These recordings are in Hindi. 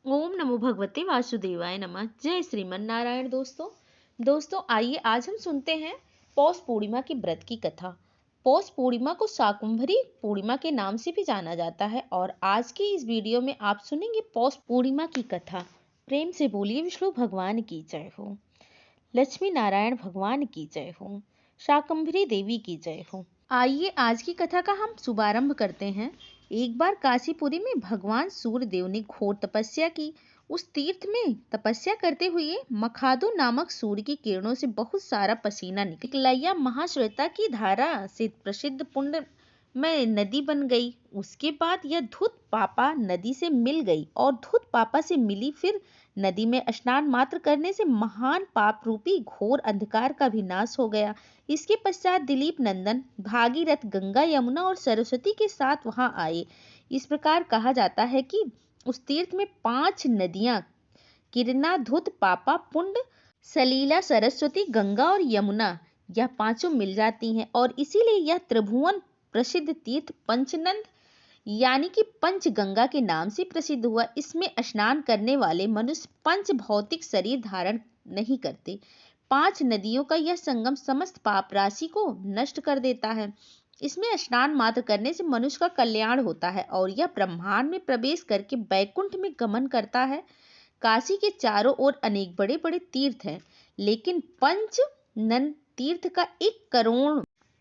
ओम नमो भगवते वासुदेवाय नमः। जय श्रीमन नारायण। दोस्तों आइए आज हम सुनते हैं पौष पूर्णिमा की व्रत की कथा। पौष पूर्णिमा को शाकंभरी पूर्णिमा के नाम से भी जाना जाता है और आज की इस वीडियो में आप सुनेंगे पौष पूर्णिमा की कथा। प्रेम से बोलिए विष्णु भगवान की जय हो, लक्ष्मी नारायण भगवान की जय हो, शाकंभरी देवी की जय हो। आइए आज की कथा का हम शुभारंभ करते हैं। एक बार काशीपुरी में भगवान सूर्यदेव ने घोर तपस्या की। उस तीर्थ में तपस्या करते हुए मखादो नामक सूर्य की किरणों से बहुत सारा पसीना निकला। महाश्वेता की धारा से प्रसिद्ध पुण्य में नदी बन गई। उसके बाद यह धूत पापा नदी से मिल गई और धूत पापा से मिली फिर नदी में स्नान मात्र करने से महान पाप रूपी घोर अंधकार का भी नाश हो गया। इसके पश्चात दिलीप नंदन भागीरथ गंगा यमुना और सरस्वती के साथ वहां आए। इस प्रकार कहा जाता है कि उस तीर्थ में 5 नदियां किरणा धुत पापा पुंड सलीला सरस्वती गंगा और यमुना यह पांचों मिल जाती हैं और इसीलिए यह त्रिभुवन प्रसिद्ध तीर्थ पंचनंद यानी कि पंचगंगा के नाम से प्रसिद्ध हुआ। इसमें स्नान करने वाले मनुष्य पंच भौतिक शरीर धारण नहीं करते। 5 नदियों का यह संगम समस्त पाप राशि को नष्ट कर देता है। इसमें स्नान मात्र करने से मनुष्य का कल्याण होता है और यह ब्रह्मांड में प्रवेश करके बैकुंठ में गमन करता है। काशी के चारों ओर अनेक बड़े बड़े तीर्थ हैं, लेकिन पंचनद तीर्थ का 1 करोड़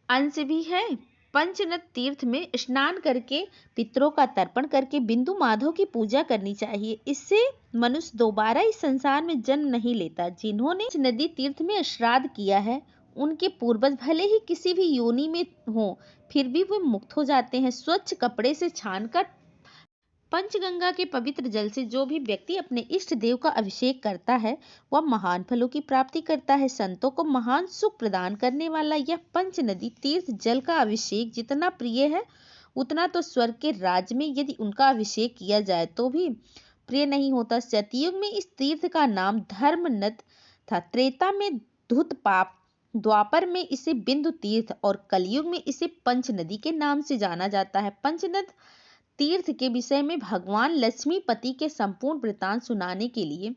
अंश भी है। पंचनद तीर्थ में स्नान करके पितरों का तर्पण करके बिंदु माधव की पूजा करनी चाहिए। इससे मनुष्य दोबारा इस संसार में जन्म नहीं लेता। जिन्होंने नदी तीर्थ में श्राद्ध किया है उनके पूर्वज भले ही किसी भी योनि में हो फिर भी वे मुक्त हो जाते हैं। स्वच्छ कपड़े से छानकर पंचगंगा के पवित्र जल से जो भी व्यक्ति अपने इष्ट देव का अभिषेक करता है वह महान फलों की प्राप्ति करता है। संतों को महान सुख प्रदान करने वाला यह पंच नदी तीर्थ जल का अभिषेक जितना प्रिय है उतना तो स्वर्ग के राज्य में यदि उनका अभिषेक किया जाए तो भी प्रिय नहीं होता। सतयुग में इस तीर्थ का नाम धर्म नद था, त्रेता में धुत पाप, द्वापर में इसे बिंदु तीर्थ और कलयुग में इसे पंच नदी के नाम से जाना जाता है। पंचनद तीर्थ के विषय में भगवान लक्ष्मीपति के संपूर्ण वृतांत सुनाने के लिए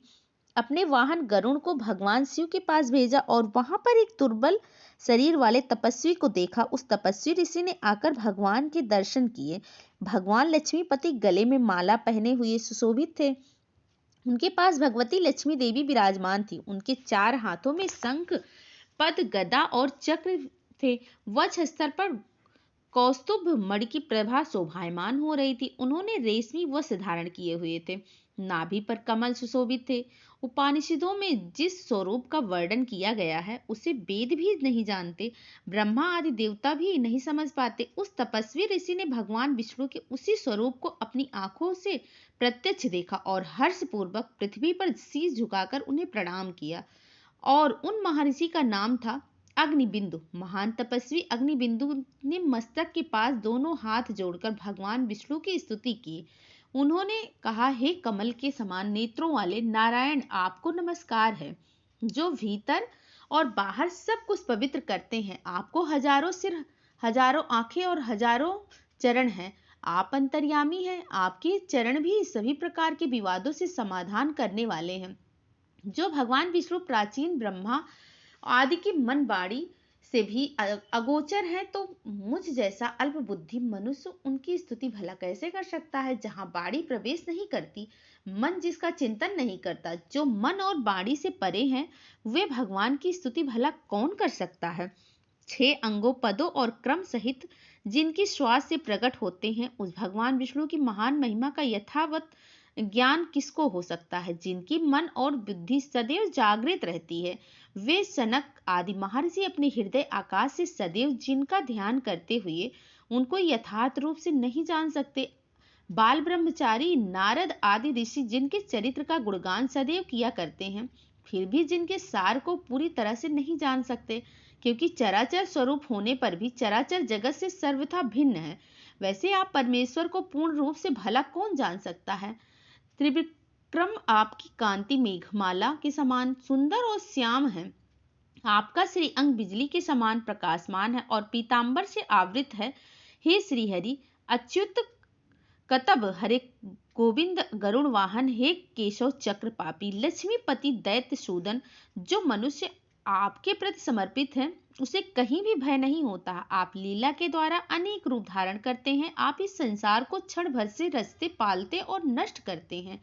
अपने वाहन गरुड़ को भगवान शिव के पास भेजा और वहां पर एक दुर्बल शरीर वाले तपस्वी को देखा। उस तपस्वी ऋषि ने आकर भगवान के दर्शन किए। भगवान लक्ष्मीपति गले में माला पहने हुए सुशोभित थे। उनके पास भगवती लक्ष्मी देवी विराजमान थी। उनके 4 हाथों में शंख पद गदा और चक्र थे। वक्ष स्तर पर कौस्तुभ मणि की प्रभा शोभायमान हो रही थी। उन्होंने रेशमी वस्त्र धारण किए हुए थे। नाभि पर कमल सुशोभित थे। उपनिषदों में जिस स्वरूप का वर्णन किया गया है उसे वेद भी नहीं जानते, ब्रह्मा आदि देवता भी नहीं समझ पाते। उस तपस्वी ऋषि ने भगवान विष्णु के उसी स्वरूप को अपनी आंखों से प्रत्यक्ष देखा और हर्ष पूर्वक पृथ्वी पर शीश झुकाकर उन्हें प्रणाम किया। और उन महर्षि का नाम था अग्निबिंदु। महान तपस्वी अग्निबिंदु ने मस्तक के पास दोनों हाथ जोड़कर भगवान विष्णु की स्तुति की। उन्होंने कहा, हे कमल के समान नेत्रों वाले नारायण, आपको नमस्कार है जो भीतर और बाहर सब कुछ पवित्र करते हैं। आपको हजारों सिर, हजारों आंखें और हजारों चरण हैं। आप अंतर्यामी हैं। आपके चरण भी सभी प्रकार के विवादों से समाधान करने वाले हैं। जो भगवान विष्णु प्राचीन ब्रह्मा आदि की मन बाड़ी से भी अगोचर है, तो मुझ जैसा अल्प बुद्धि मनुष्य उनकी स्तुति भला कैसे कर सकता है। जहां बाड़ी प्रवेश नहीं करती, मन जिसका चिंतन नहीं करता, जो मन और बाड़ी से परे हैं, वे भगवान की स्तुति भला कौन कर सकता है। 6 अंगों, पदों और क्रम सहित जिनकी श्वास से प्रकट होते हैं, उस भगवान विष्णु की महान महिमा का यथावत ज्ञान किसको हो सकता है। जिनकी मन और बुद्धि सदैव जागृत रहती है, वे सनक आदि महर्षि अपने हृदय आकाश से सदैव जिनका ध्यान करते हुए उनको यथार्थ रूप से नहीं जान सकते। बाल ब्रह्मचारी नारद आदि ऋषि जिनके चरित्र का गुणगान सदैव किया करते हैं, फिर भी जिनके सार को पूरी तरह से नहीं जान सकते, क्योंकि चराचर स्वरूप होने पर भी चराचर जगत से सर्वथा भिन्न है। वैसे आप परमेश्वर को पूर्ण रूप से भला कौन जान सकता है। त्रिविक्रम आपकी कांति मेघमाला के समान सुंदर और श्याम है। आपका श्री अंग बिजली के समान प्रकाशमान है और पीतांबर से आवृत है। हे श्रीहरि, अच्युत कतब हरे गोविंद गरुड़ वाहन, हे केशव चक्र पापी, लक्ष्मीपति दैत्य सूदन। जो मनुष्य आपके प्रति समर्पित है उसे कहीं भी भय नहीं होता। आप लीला के द्वारा अनेक रूप धारण करते हैं। आप इस संसार को क्षण भर से रचते, पालते और नष्ट करते हैं।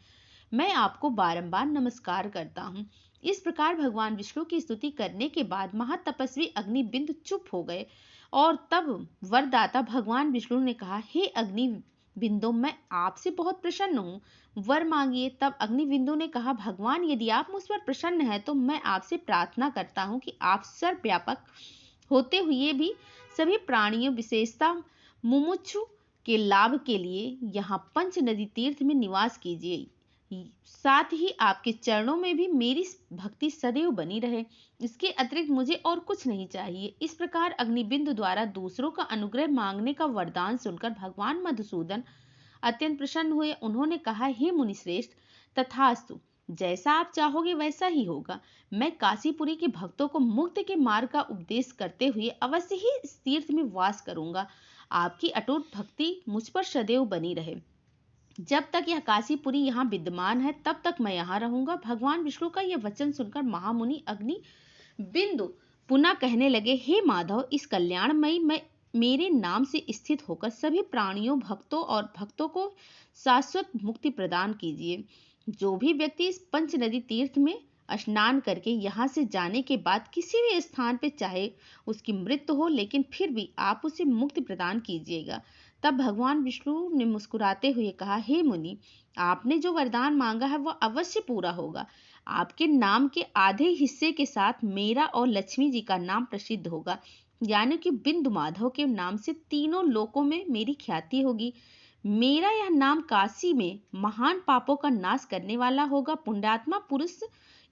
मैं आपको बारंबार नमस्कार करता हूँ। इस प्रकार भगवान विष्णु की स्तुति करने के बाद महातपस्वी अग्निबिंदु चुप हो गए और तब वरदाता भगवान विष्णु ने कहा, हे अग्निबिंदु, मैं आपसे बहुत प्रसन्न हूँ, वर मांगिए। तब अग्निबिंदु ने कहा, भगवान, यदि आप मुझ पर प्रसन्न हैं तो मैं आपसे प्रार्थना करता हूँ कि आप सर्वव्यापक होते हुए भी सभी प्राणियों, विशेषता मुमुक्षु के लाभ के लिए यहाँ पंच नदी तीर्थ में निवास कीजिए। साथ ही आपके चरणों में भी मेरी भक्ति सदैव बनी रहे। इसके अतिरिक्त मुझे और कुछ नहीं चाहिए। इस प्रकार अग्निबिंदु द्वारा दूसरों का अनुग्रह मांगने का वरदान सुनकर भगवान मधुसूदन अत्यंत प्रसन्न हुए। उन्होंने कहा, हे मुनिश्रेष्ठ, तथास्तु, जैसा आप चाहोगे वैसा ही होगा। मैं काशीपुरी के भक्तों को मुक्ति के मार्ग का उपदेश करते हुए अवश्य ही इस तीर्थ में वास करूंगा। आपकी अटूट भक्ति मुझ पर सदैव बनी रहे। जब तक यह काशीपुरी यहाँ विद्यमान है तब तक मैं यहाँ रहूंगा। भगवान विष्णु का यह वचन सुनकर महामुनि अग्नि बिंदु पुनः कहने लगे, हे माधव, इस कल्याणमयी में मेरे नाम से स्थित होकर सभी प्राणियों, भक्तों और भक्तों को शाश्वत मुक्ति प्रदान कीजिए। जो भी व्यक्ति इस पंच नदी तीर्थ में स्नान करके यहाँ से जाने के बाद किसी भी स्थान पे, चाहे उसकी मृत्यु हो, लेकिन फिर भी आप उसे मुक्ति प्रदान कीजिएगा। तब भगवान विष्णु ने मुस्कुराते हुए कहा, हे मुनि, आपने जो वरदान मांगा है वह अवश्य पूरा होगा। आपके नाम के आधे हिस्से के साथ मेरा और लक्ष्मी जी का नाम प्रसिद्ध होगा, यानी कि बिंदु माधव के नाम से तीनों लोकों में मेरी ख्याति होगी। मेरा यह नाम काशी में महान पापों का नाश करने वाला होगा। पुण्यात्मा पुरुष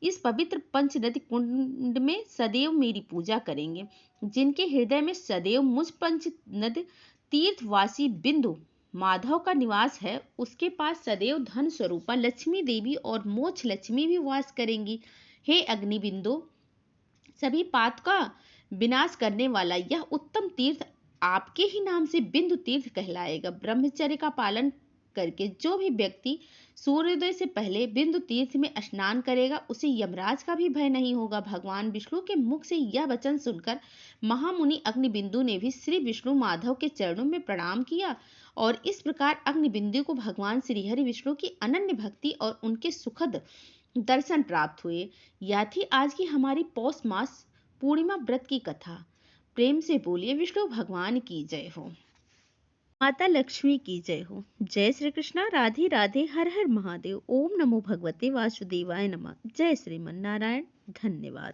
इस पवित्र पंच नदी कुंड में सदैव मेरी पूजा करेंगे। जिनके हृदय में सदैव मुझ पंच नद तीर्थवासी बिंदु माधव का निवास है, उसके पास सदैव धन स्वरूपा लक्ष्मी देवी और मोक्ष लक्ष्मी भी वास करेंगी। हे अग्निबिंदु, सभी पाप का विनाश करने वाला यह उत्तम तीर्थ आपके ही नाम से बिंदु तीर्थ कहलाएगा। ब्रह्मचर्य का पालन करके जो भी व्यक्ति सूर्योदय से पहले बिंदु तीर्थ में स्नान करेगा उसे यमराज का भी भय नहीं होगा। भगवान विष्णु के मुख से यह वचन सुनकर महामुनि अग्निबिंदु ने भी श्री विष्णु माधव के चरणों में प्रणाम किया और इस प्रकार अग्निबिंदु को भगवान श्री हरि विष्णु की अनन्य भक्ति और उनके सुखद दर्शन प्राप्त हुए। यह थी आज की हमारी पौष मास पूर्णिमा व्रत की कथा। प्रेम से बोलिए विष्णु भगवान की जय हो, माता लक्ष्मी की जय हो। जय श्री कृष्णा, राधे राधे, हर हर महादेव। ओम नमो भगवते वासुदेवाय नमः। जय श्रीमन नारायण। धन्यवाद।